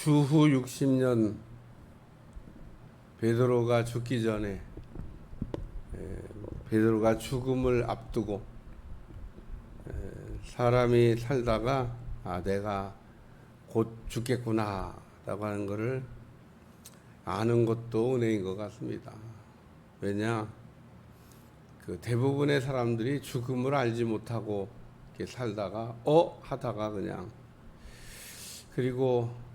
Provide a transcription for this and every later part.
주후 60년 베드로가 죽기 전에 베드로가 죽음을 앞두고 사람이 살다가 내가 곧 죽겠구나 라고 하는 것을 아는 것도 은혜인 것 같습니다. 왜냐, 대부분의 사람들이 죽음을 알지 못하고 이렇게 살다가 하다가 그냥, 그리고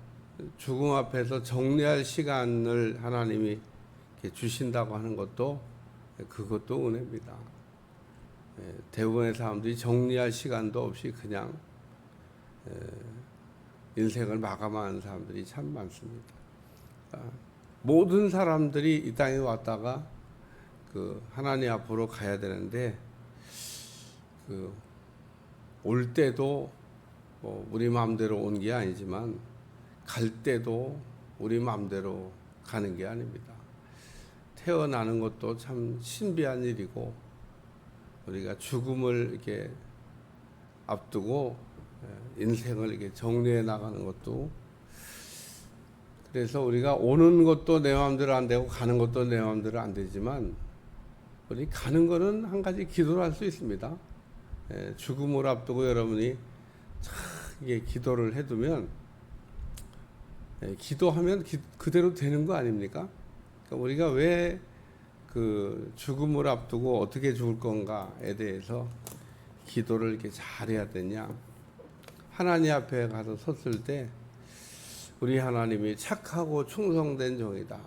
죽음 앞에서 정리할 시간을 하나님이 이렇게 주신다고 하는 것도 그것도 은혜입니다. 대부분의 사람들이 정리할 시간도 없이 그냥 인생을 마감하는 사람들이 참 많습니다. 모든 사람들이 이 땅에 왔다가 하나님 앞으로 가야 되는데 올 때도 우리 마음대로 온 게 아니지만 갈 때도 우리 마음대로 가는 게 아닙니다. 태어나는 것도 참 신비한 일이고 우리가 죽음을 이렇게 앞두고 인생을 이렇게 정리해 나가는 것도, 그래서 우리가 오는 것도 내 마음대로 안 되고 가는 것도 내 마음대로 안 되지만 우리 가는 거는 한 가지 기도를 할 수 있습니다. 죽음을 앞두고 여러분이 이게 기도를 해두면 기도하면 그대로 되는 거 아닙니까? 그러니까 우리가 왜 죽음을 앞두고 어떻게 죽을 건가에 대해서 기도를 이렇게 잘해야 되냐? 하나님 앞에 가서 섰을 때 우리 하나님이 착하고 충성된 종이다,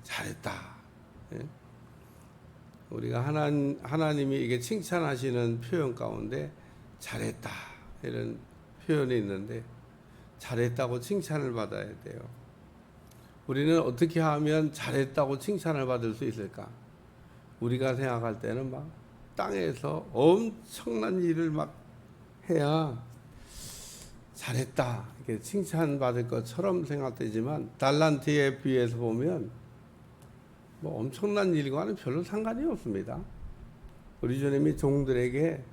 잘했다. 우리가 하나님이 이게 칭찬하시는 표현 가운데 잘했다 이런 표현이 있는데, 잘했다고 칭찬을 받아야 돼요. 우리는 어떻게 하면 잘했다고 칭찬을 받을 수 있을까? 우리가 생각할 때는 막 땅에서 엄청난 일을 막 해야 잘했다 이렇게 칭찬받을 것처럼 생각되지만, 달란트에 비해서 보면 뭐 엄청난 일과는 별로 상관이 없습니다. 우리 주님이 종들에게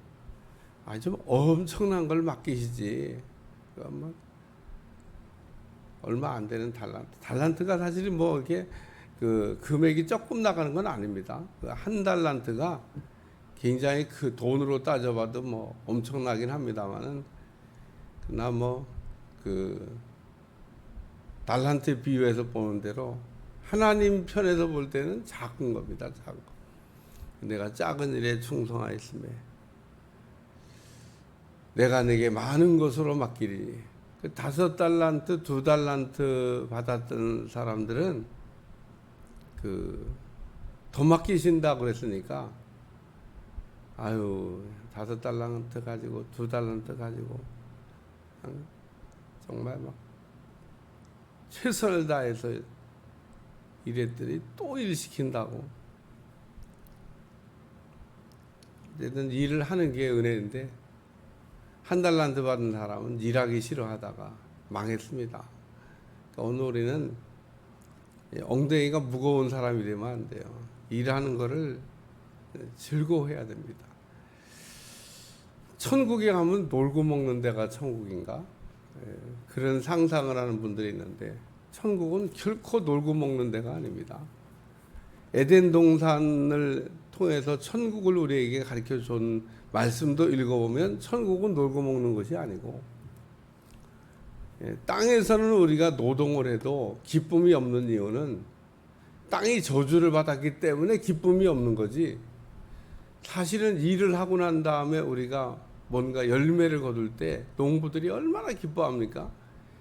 아주 엄청난 걸 맡기시지, 뭐 얼마 안 되는 달란트가 사실은 뭐 이렇게 금액이 조금 나가는 건 아닙니다. 한 달란트가 굉장히 돈으로 따져봐도 뭐 엄청나긴 합니다만은, 그러나 달란트에 비유해서 보는 대로 하나님 편에서 볼 때는 작은 겁니다. 작은 거. 내가 작은 일에 충성하였으며 내가 내게 많은 것으로 맡기리니. 5달란트, 2달란트 받았던 사람들은 더 맡기신다고 그랬으니까 5달란트 가지고 2달란트 가지고 정말 막 최선을 다해서 일했더니 또 일 시킨다고. 어쨌든 일을 하는 게 은혜인데, 1달란트 받은 사람은 일하기 싫어하다가 망했습니다. 그러니까 오늘 우리는 엉덩이가 무거운 사람이 되면 안 돼요. 일하는 거를 즐거워해야 됩니다. 천국에 가면 놀고 먹는 데가 천국인가? 그런 상상을 하는 분들이 있는데, 천국은 결코 놀고 먹는 데가 아닙니다. 에덴 동산을 통해서 천국을 우리에게 가르쳐 준 말씀도 읽어보면 천국은 놀고 먹는 것이 아니고, 땅에서는 우리가 노동을 해도 기쁨이 없는 이유는 땅이 저주를 받았기 때문에 기쁨이 없는 거지, 사실은 일을 하고 난 다음에 우리가 뭔가 열매를 거둘 때 농부들이 얼마나 기뻐합니까?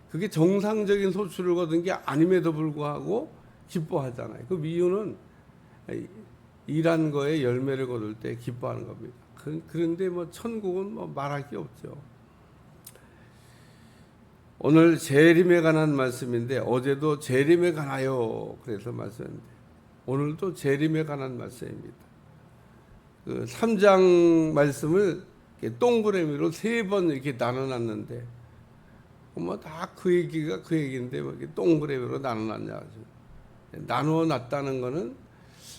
그게 정상적인 소출을 거둔 게 아님에도 불구하고 기뻐하잖아요. 그 이유는 일한 거에 열매를 거둘 때 기뻐하는 겁니다. 그런데 천국은 말할 게 없죠. 오늘 재림에 관한 말씀인데, 어제도 재림에 관하여 그래서 말씀인데 오늘도 재림에 관한 말씀입니다. 3장 말씀을 동그라미로 3번 이렇게 나눠놨는데, 다 그 얘기가 그 얘기인데 이렇게 동그라미로 나눠놨냐. 나누어 놨다는 거는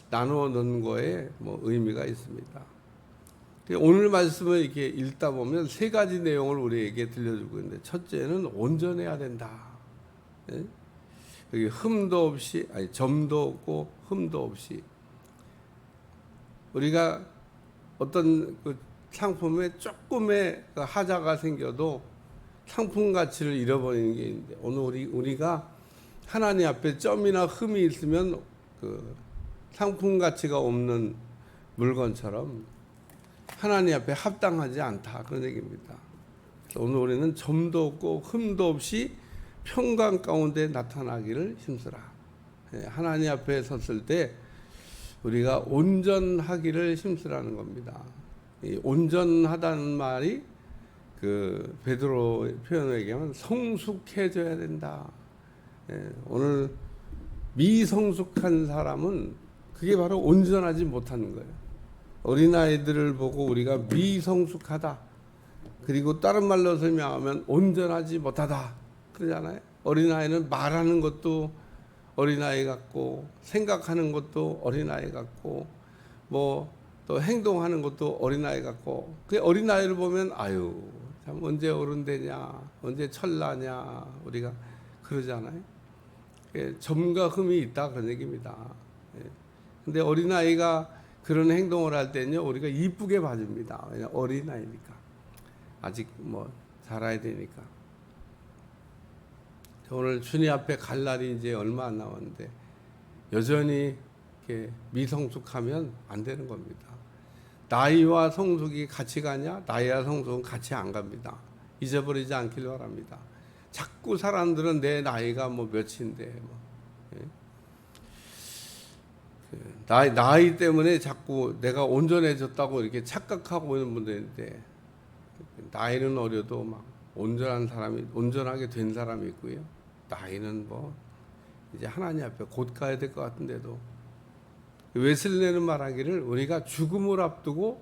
나누어 놓은 거에 의미가 있습니다. 오늘 말씀을 이렇게 읽다 보면 3가지 내용을 우리에게 들려주고 있는데, 첫째는 온전해야 된다. 예? 여기 흠도 없이, 아니 점도 없고 흠도 없이, 우리가 어떤 그 상품에 조금의 그 하자가 생겨도 상품 가치를 잃어버리는 게 있는데, 오늘 우리가 하나님 앞에 점이나 흠이 있으면 그 상품 가치가 없는 물건처럼 하나님 앞에 합당하지 않다, 그런 얘기입니다. 오늘 우리는 점도 없고 흠도 없이 평강 가운데 나타나기를 힘쓰라. 하나님 앞에 섰을 때 우리가 온전하기를 힘쓰라는 겁니다. 이 온전하다는 말이 그 베드로 표현을 얘기하면 성숙해져야 된다. 오늘 미성숙한 사람은 그게 바로 온전하지 못하는 거예요. 어린아이들을 보고 우리가 미성숙하다, 그리고 다른 말로 설명하면 온전하지 못하다 그러잖아요. 어린아이는 말하는 것도 어린아이 같고, 생각하는 것도 어린아이 같고, 뭐 또 행동하는 것도 어린아이 같고, 그 어린아이를 보면 아유 참 언제 어른 되냐, 언제 철나냐, 우리가 그러잖아요. 점과 흠이 있다, 그런 얘기입니다. 근데 어린아이가 그런 행동을 할 때는요, 우리가 이쁘게 봐줍니다. 왜냐, 어린아이니까. 아직 뭐 자라야 되니까. 오늘 주님 앞에 갈 날이 이제 얼마 안 남았는데, 여전히 이렇게 미성숙하면 안 되는 겁니다. 나이와 성숙이 같이 가냐? 나이와 성숙은 같이 안 갑니다. 잊어버리지 않길 바랍니다. 자꾸 사람들은 내 나이가 뭐 몇인데, 뭐. 나이 때문에 자꾸 내가 온전해졌다고 이렇게 착각하고 있는 분들인데, 나이는 어려도 막 온전한 사람이, 온전하게 된 사람이 있고요. 나이는 뭐 이제 하나님 앞에 곧 가야 될 것 같은데도, 웨슬레는 말하기를 우리가 죽음을 앞두고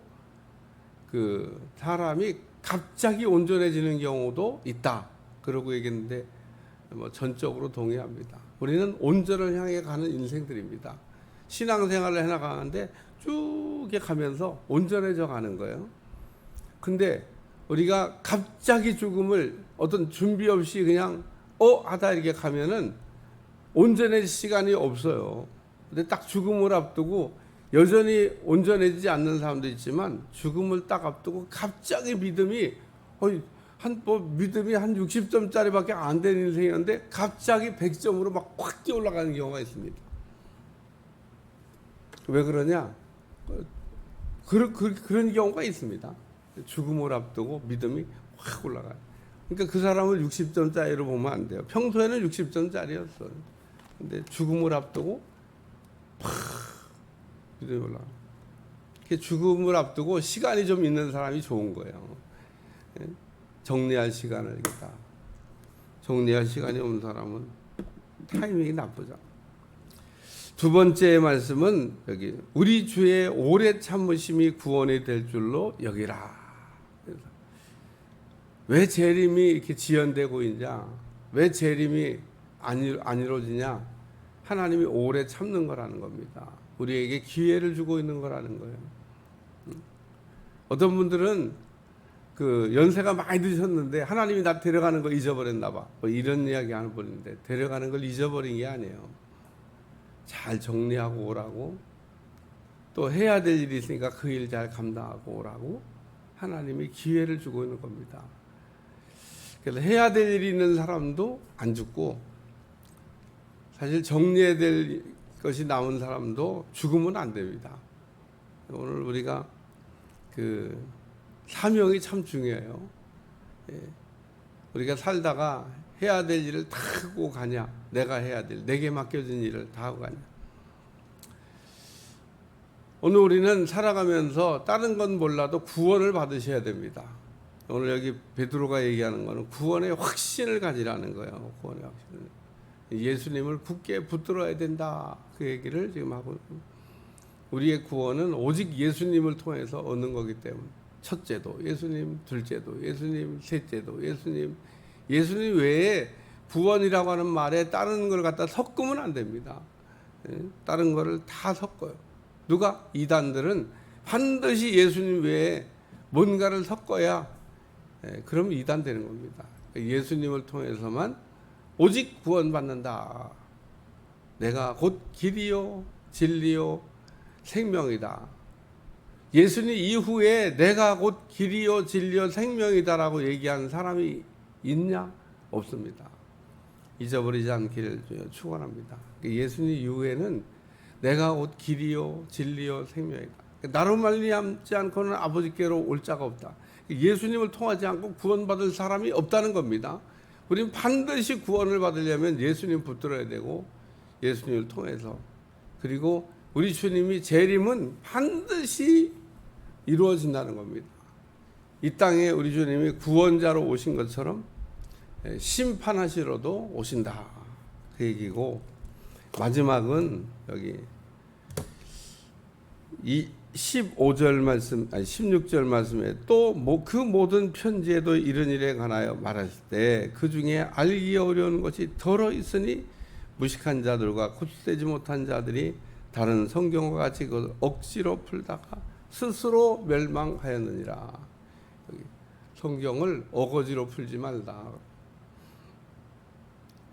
그 사람이 갑자기 온전해지는 경우도 있다, 그러고 얘기했는데, 뭐 전적으로 동의합니다. 우리는 온전을 향해 가는 인생들입니다. 신앙생활을 해나가는데 쭉 이렇게 가면서 온전해져 가는 거예요. 근데 우리가 갑자기 죽음을 어떤 준비 없이 그냥 하다 이렇게 가면은 온전해질 시간이 없어요. 근데 딱 죽음을 앞두고, 여전히 온전해지지 않는 사람도 있지만 죽음을 딱 앞두고 갑자기 믿음이 믿음이 한 60점짜리밖에 안 되는 인생이었는데 갑자기 100점으로 막 확 뛰어 올라가는 경우가 있습니다. 왜 그러냐? 그런 경우가 있습니다. 죽음을 앞두고 믿음이 확 올라가요. 그러니까 그 사람을 60점짜리로 보면 안 돼요. 평소에는 60점짜리였어요. 근데 죽음을 앞두고 팍 믿음이 올라가요. 죽음을 앞두고 시간이 좀 있는 사람이 좋은 거예요. 정리할 시간을 이렇게 다. 정리할 시간이 없는 사람은 타이밍이 나쁘죠. 두 번째 말씀은 여기 우리 주의 오래 참으심이 구원이 될 줄로 여기라. 왜 재림이 이렇게 지연되고 있냐? 왜 재림이 안 이루어지냐? 하나님이 오래 참는 거라는 겁니다. 우리에게 기회를 주고 있는 거라는 거예요. 어떤 분들은 그 연세가 많이 드셨는데 하나님이 나 데려가는 거 잊어버렸나 봐, 뭐 이런 이야기 하는 분인데, 데려가는 걸 잊어버린 게 아니에요. 잘 정리하고 오라고, 또 해야 될 일이 있으니까 그 일 잘 감당하고 오라고 하나님이 기회를 주고 있는 겁니다. 그래서 해야 될 일이 있는 사람도 안 죽고, 사실 정리해야 될 것이 남은 사람도 죽으면 안 됩니다. 오늘 우리가 그 사명이 참 중요해요. 우리가 살다가 해야 될 일을 다 하고 가냐, 내가 해야 될, 내게 맡겨진 일을 다 하고 가냐. 오늘 우리는 살아가면서 다른 건 몰라도 구원을 받으셔야 됩니다. 오늘 여기 베드로가 얘기하는 거는 구원의 확신을 가지라는 거예요. 구원의 확신을. 예수님을 굳게 붙들어야 된다, 그 얘기를 지금 하고, 우리의 구원은 오직 예수님을 통해서 얻는 거기 때문에, 첫째도 예수님, 둘째도 예수님, 셋째도 예수님, 예수님 외에 구원이라고 하는 말에 다른 걸 갖다 섞으면 안 됩니다. 다른 거를 다 섞어요. 누가? 이단들은 반드시 예수님 외에 뭔가를 섞어야 그러면 이단 되는 겁니다. 예수님을 통해서만 오직 구원받는다. 내가 곧 길이요 진리요 생명이다. 예수님 이후에 내가 곧 길이요 진리요 생명이다라고 얘기하는 사람이 있냐? 없습니다. 잊어버리지 않기를 축원합니다. 예수님 이후에는 내가 곧 길이요 진리요 생명이다. 나로 말미암지 않고는 아버지께로 올 자가 없다. 예수님을 통하지 않고 구원받을 사람이 없다는 겁니다. 우리는 반드시 구원을 받으려면 예수님 붙들어야 되고 예수님을 통해서, 그리고 우리 주님이 재림은 반드시 이루어진다는 겁니다. 이 땅에 우리 주님이 구원자로 오신 것처럼 심판하시러도 오신다, 그 얘기고, 마지막은 여기 이 15절 말씀, 아니 16절 말씀에 또 그 모든 편지에도 이런 일에 관하여 말하실 때 그 중에 알기 어려운 것이 더러 있으니 무식한 자들과 곧되지 못한 자들이 다른 성경과 같이 그것을 억지로 풀다가 스스로 멸망하였느니라. 여기 성경을 어거지로 풀지 말라.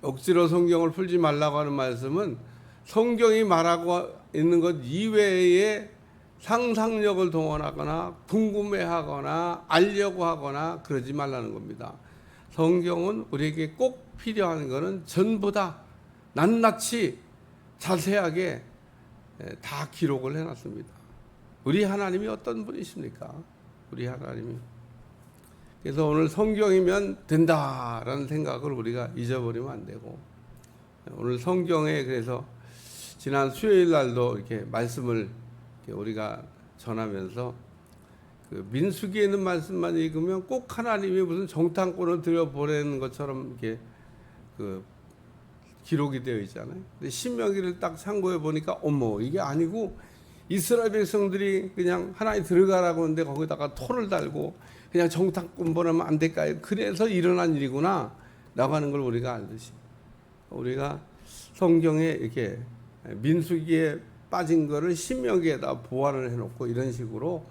억지로 성경을 풀지 말라고 하는 말씀은 성경이 말하고 있는 것 이외에 상상력을 동원하거나 궁금해하거나 알려고 하거나 그러지 말라는 겁니다. 성경은 우리에게 꼭 필요한 것은 전부 다 낱낱이 자세하게 다 기록을 해놨습니다. 우리 하나님이 어떤 분이십니까? 우리 하나님이. 그래서 오늘 성경이면 된다라는 생각을 우리가 잊어버리면 안 되고, 오늘 성경에 그래서 지난 수요일 날도 이렇게 말씀을 우리가 전하면서 그 민수기에 있는 말씀만 읽으면 꼭 하나님이 무슨 정탐꾼을 들여보내는 것처럼 이렇게 그 기록이 되어 있잖아요. 근데 신명기를 딱 참고해 보니까 어머, 이게 아니고 이스라엘 백성들이 그냥 하나님 들어가라고 하는데 거기다가 토를 달고 그냥 정탐꾼 보내면 안 될까요? 그래서 일어난 일이구나 라고 하는 걸 우리가 알듯이, 우리가 성경에 이렇게 민수기에 빠진 거를 신명기에다 보완을 해놓고 이런 식으로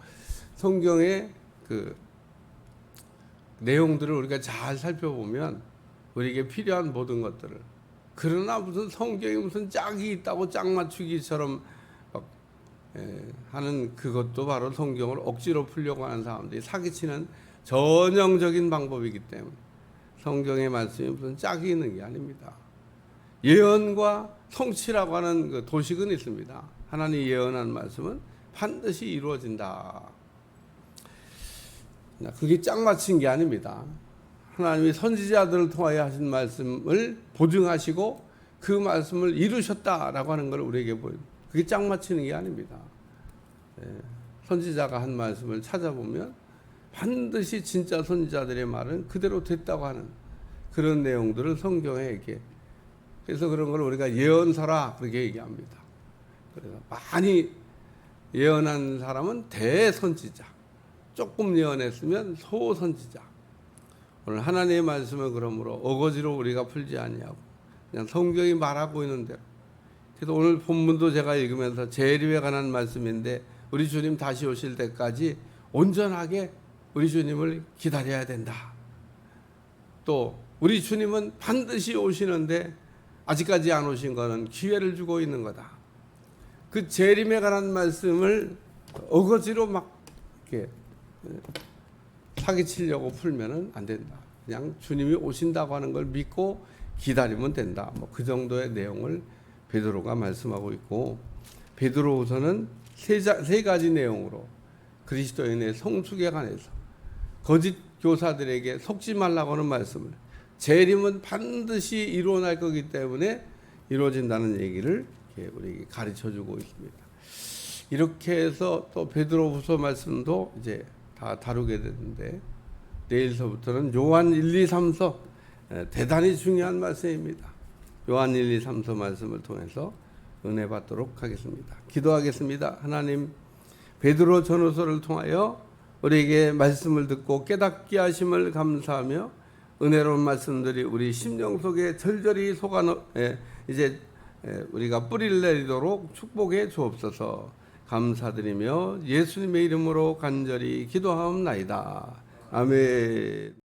성경의 그 내용들을 우리가 잘 살펴보면 우리에게 필요한 모든 것들을, 그러나 무슨 성경에 무슨 짝이 있다고 짝 맞추기처럼 하는 그것도 바로 성경을 억지로 풀려고 하는 사람들이 사기치는 전형적인 방법이기 때문에 성경의 말씀이 무슨 짝이 있는 게 아닙니다. 예언과 성취라고 하는 그 도식은 있습니다. 하나님이 예언한 말씀은 반드시 이루어진다. 그게 짝 맞힌 게 아닙니다. 하나님이 선지자들을 통하여 하신 말씀을 보증하시고 그 말씀을 이루셨다라고 하는 걸 우리에게 보여요. 그게 짝 맞히는 게 아닙니다. 선지자가 한 말씀을 찾아보면 반드시 진짜 선지자들의 말은 그대로 됐다고 하는 그런 내용들을 성경에 이렇게, 그래서 그런 걸 우리가 예언서라 그렇게 얘기합니다. 그래서 많이 예언한 사람은 대선지자, 조금 예언했으면 소선지자. 오늘 하나님의 말씀을 그러므로 어거지로 우리가 풀지 아니하고 그냥 성경이 말하고 있는 대로. 그래서 오늘 본문도 제가 읽으면서 재림에 관한 말씀인데 우리 주님 다시 오실 때까지 온전하게 우리 주님을 기다려야 된다. 또 우리 주님은 반드시 오시는데 아직까지 안 오신 거는 기회를 주고 있는 거다. 그 재림에 관한 말씀을 어거지로 막 이렇게 사기치려고 풀면은 안 된다. 그냥 주님이 오신다고 하는 걸 믿고 기다리면 된다. 뭐 그 정도의 내용을 베드로가 말씀하고 있고, 베드로후서는 세 가지 내용으로 그리스도인의 성숙에 관해서 거짓 교사들에게 속지 말라고 하는 말씀을, 재림은 반드시 일어날 거기 때문에 이루어진다는 얘기를 우리에게 가르쳐주고 있습니다. 이렇게 해서 또 베드로후서 말씀도 이제 다 다루게 되는데 내일서부터는 요한 1, 2, 3서 대단히 중요한 말씀입니다. 요한 1, 2, 3서 말씀을 통해서 은혜 받도록 하겠습니다. 기도하겠습니다. 하나님, 베드로 전후서를 통하여 우리에게 말씀을 듣고 깨닫게 하심을 감사하며 은혜로운 말씀들이 우리 심령 속에 절절히 이제 우리가 뿌리를 내리도록 축복해 주옵소서. 감사드리며 예수님의 이름으로 간절히 기도하옵나이다. 아멘.